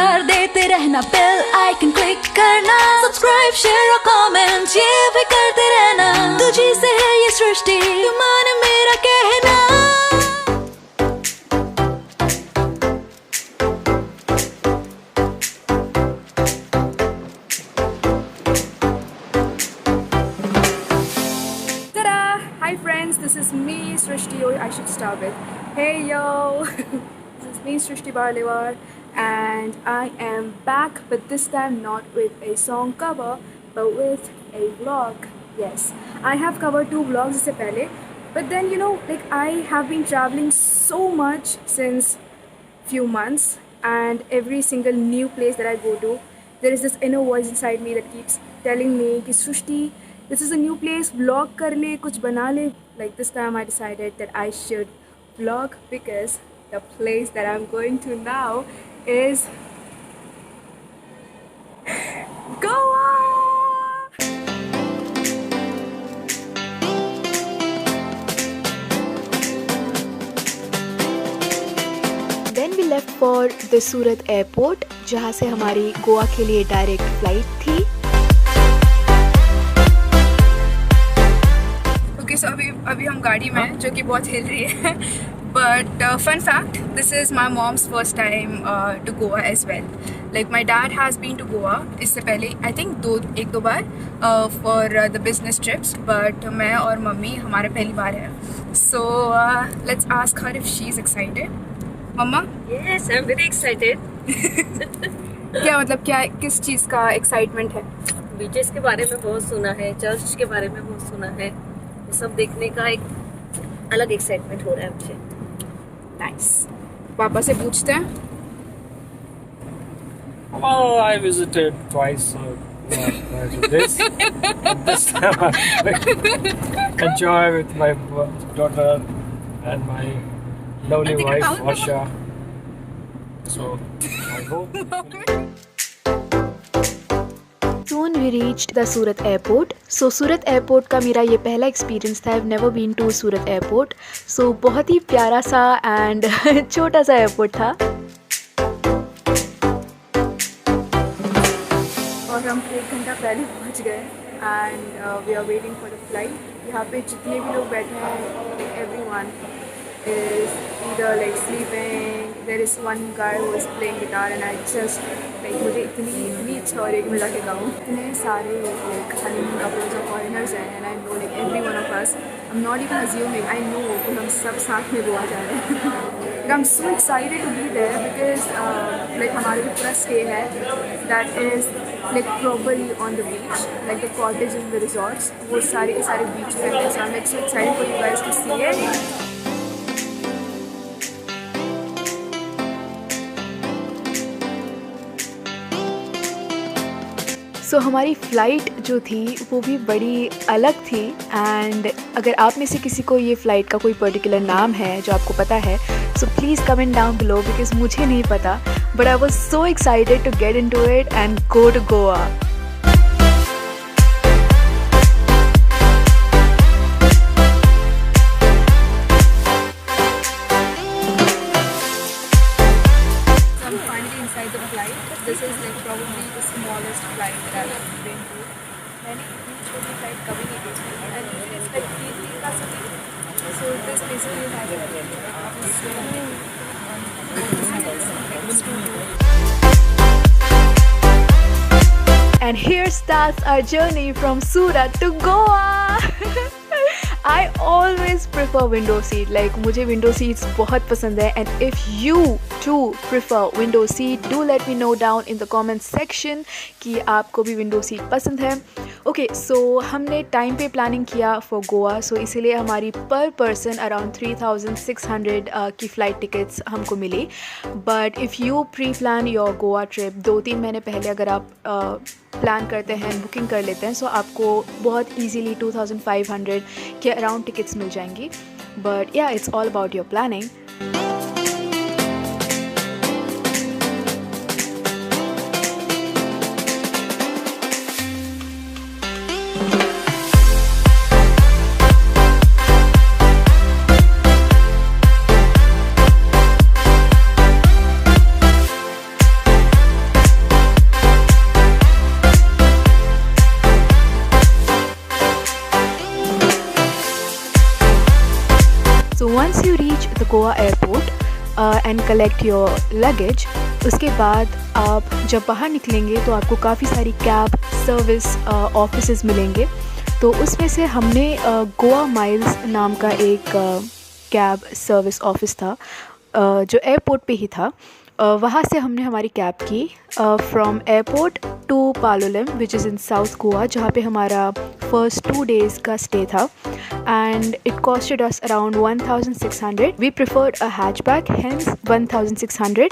प्यार देते रहना, बेल आइकन क्लिक करना, सब्सक्राइब शेयर और कमेंट ये भी करते रहना। तुझी से है ये सृष्टि, तू मान मेरा कहना। Hi friends, this is me, Srishti. I should start with, hey yo, this is me, Srishti Barlewar, and I am back, but this time not with a song cover, but with a vlog. Yes, I have covered 2 vlogs इससे पहले, but then like I have been traveling so much since few months, and every single new place that I go to, there is this inner voice inside me that keeps telling me कि सृष्टि, this is a new place, vlog कर ले, कुछ बना ले. Like this time I decided that I should vlog because the place that I'm going to now is Goa! Then we left for the Surat airport, जहाँ से हमारी गोवा के लिए डायरेक्ट फ्लाइट थी. So अभी हम गाड़ी में हैं, जो कि बहुत हिल रही है. But fun fact, this is my mom's first time to Goa as well. Like my dad has been to Goa इससे पहले I think 1-2 bar for the business trips, but मैं और मम्मी हमारे पहली बार है. So let's ask her if she's excited. Mamma? Yes, I'm very excited. क्या मतलब किस चीज़ का excitement है? बीचेस के बारे में बहुत सुना है, चर्च के बारे में बहुत सुना है, ये सब देखने का एक अलग एक्साइटमेंट हो रहा है मुझे. Nice. पापा से पूछते हैं. Well, I visited twice prior to this. This time I enjoy with my daughter and my lovely wife, Varsha. So, I hope. Soon we reached the Surat airport. So Surat airport का मेरा ये पहला experience था. I've never been to Surat airport. So बहुत ही प्यारा सा and छोटा सा एयरपोर्ट था. और हम 1 घंटा पहले पहुंच गए and we are waiting for the flight. यहाँ पे जितने भी लोग बैठे हैं, everyone is either like sleeping. There is one guy who is playing guitar and I just like मुझे इतनी इच्छा हो रही है कि मैं जाके गाऊँ. इतने सारे like honeymoon couples और foreigners हैं and I know like every one of us, I'm not even assuming, I know कि हम सब साथ में गोवा जा रहे हैं. Like I'm so excited to be there because like हमारे जो पूरा stay है that is like properly on the beach, like the cottages and the resorts, वो सारे के सारे beach पे हैं. So I'm like so excited for you guys to see it. सो हमारी फ़्लाइट जो थी वो भी बड़ी अलग थी. एंड अगर आप में से किसी को ये फ़्लाइट का कोई पर्टिकुलर नाम है जो आपको पता है, so please comment down below because मुझे नहीं पता. But I was so excited to get into it and go to Goa. This is like probably the smallest flight that I've been to. मैंने इतनी छोटी फ्लाइट कभी नहीं देखी and even it's like 3 का city. So this basically And here starts our journey from Surat to Goa. I always prefer window seat. Like मुझे window seats बहुत पसंद है. And if you too prefer window seat, do let me know down in the comment section कि आपको भी window seat पसंद है. Okay, so हमने टाइम पे प्लानिंग किया for Goa, so इसीलिए हमारी per person around 3,600 की फ़्लाइट टिकट्स हमको मिली. But if you pre-plan your Goa trip 2-3 महीने पहले अगर आप प्लान करते हैं, बुकिंग कर लेते हैं, सो आपको बहुत ईजीली 2,500 के अराउंड टिकट्स मिल जाएंगी. बट या it's all about your planning. Goa airport and collect your luggage. उसके बाद आप जब बाहर निकलेंगे तो आपको काफ़ी सारी कैब सर्विस ऑफिसेज़ मिलेंगे। तो उसमें से हमने गोवा माइल्स नाम का एक कैब सर्विस ऑफिस था जो एयरपोर्ट पे ही था। वहाँ से हमने हमारी कैब की from airport to Palolem which is in south Goa, जहाँ पे हमारा फर्स्ट 2 days का स्टे था and it costed us around 1600। We preferred a hatchback, hence 1600।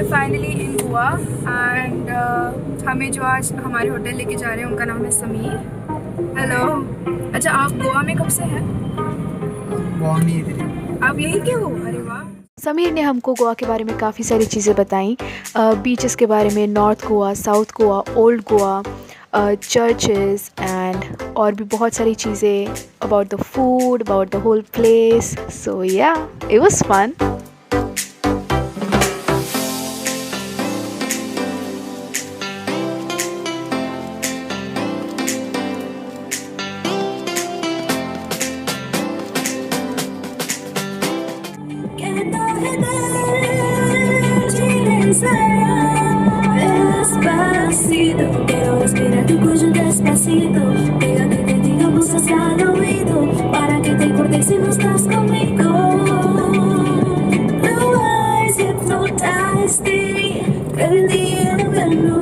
Finally in Goa and हमें जो आज हमारे होटल लेके जा रहे हैं उनका नाम है समीर। हेलो। अच्छा, आप गोवा में कब से हैं? आप यहीं के हो? अरे वाह। समीर ने हमको गोवा के बारे में काफ़ी सारी चीज़ें बताई, बीचेस के बारे में, north Goa, south Goa, old Goa, churches and और भी बहुत सारी चीज़ें about the food, about the whole place. So yeah, it was fun. Despacito, quiero respirar tu cuello despacito. Deja que te diga cosas al oído para que te acuerdes si no estás conmigo. Blue eyes hypnotize तेरी कर दिए मैनू,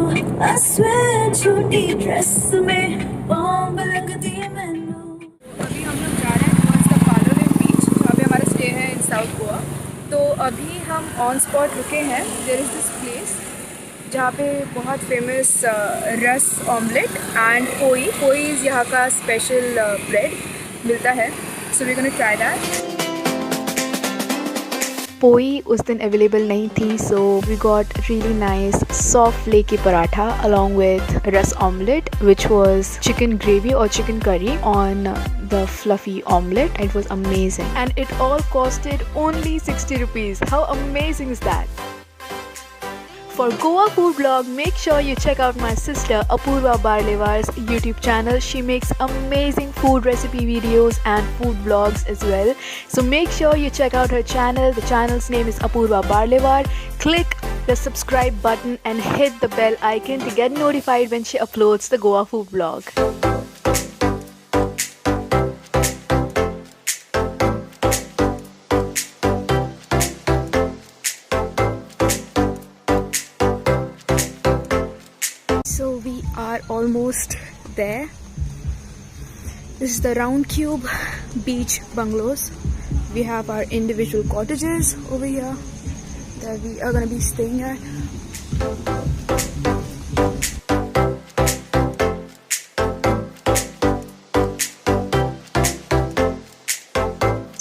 I swear छोटी dress में bomb लगती है मैनू। अभी हम लोग जा रहे हैं टुवर्ड्स द पालोलेम बीच, जहाँ पे हमारा स्टे है इन साउथ गोवा। तो अभी हम ऑन स्पॉट रुके हैं। देयर इज़ दिस प्लेस जहाँ पे बहुत फेमस रस ऑमलेट एंड पोई इज़ यहाँ का स्पेशल ब्रेड मिलता है। So we gonna try that. Poi उस दिन अवेलेबल नहीं थी, so we got really nice soft लेकी paratha along with ros omelette which was chicken gravy और chicken curry on the fluffy omelette. It was amazing and it all costed only 60 rupees. How amazing is that? For Goa food vlog, make sure you check out my sister Apurva Barlewar's YouTube channel. She makes amazing food recipe videos and food vlogs as well. So make sure you check out her channel. The channel's name is Apurva Barlewar. Click the subscribe button and hit the bell icon to get notified when she uploads the Goa food vlog. So we are almost there. This is the Round Cube beach bungalows. We have our individual cottages over here that we are going to be staying at.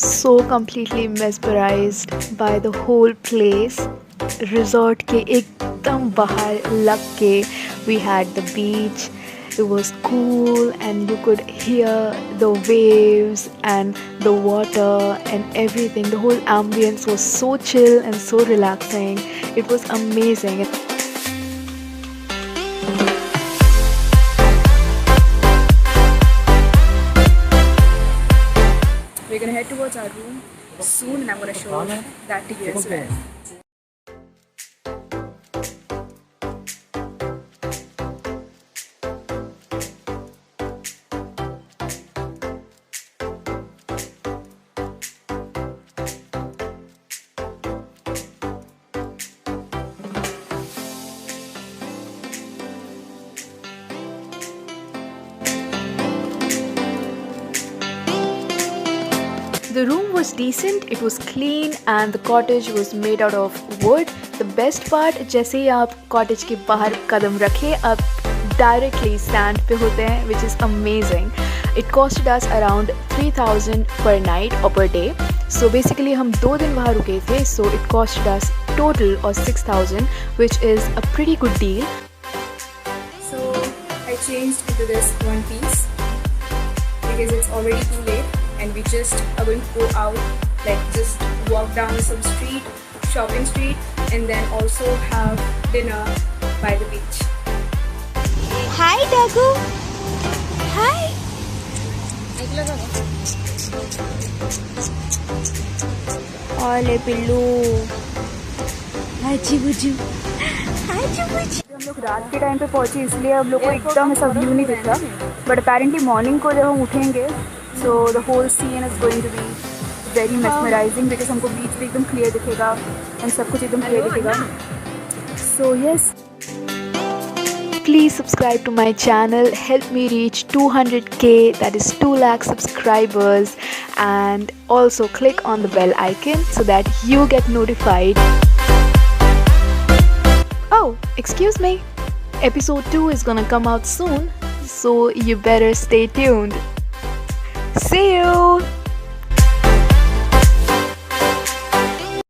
So completely mesmerized by the whole place. Resort के एकदम बाहर लग के we had the beach. It was cool and you could hear the waves and the water and everything. The whole ambience was so chill and so relaxing. It was amazing. We're going to head towards our room soon and I'm going to show that to you as well. The room was decent, it was clean and the cottage was made out of wood. The best part, जैसे ही आप cottage के बाहर कदम रखे आप directly sand पे होते हैं, which is amazing. It costed us around 3,000 per night or per day. So basically हम 2 दिन वहाँ रुके थे, so it costed us total of 6,000, which is a pretty good deal. So I changed into this one piece. because it's already too late and we just are going to go out, like just walk down some street, shopping street, and then also have dinner by the beach. Hi, Dagu. Hi. Ole Pillu. Haji buju. Haji buju. हम लोग रात के time पे पहुंचे इसलिए हम लोग को एकदम ऐसा व्यू नहीं दिख रहा, बट अपेरेंटली मॉर्निंग को जब हम उठेंगे so the whole scene is going to be very mesmerising, because हमको बीच भी एकदम क्लियर दिखेगा एंड सब कुछ एकदम क्लियर दिखेगा. So yes, Please subscribe to my channel, help me reach 200k, that is 2 lakh subscribers, and also click on the bell icon so that you get notified. Oh, excuse me, episode 2 is gonna come out soon, so you better stay tuned. See you.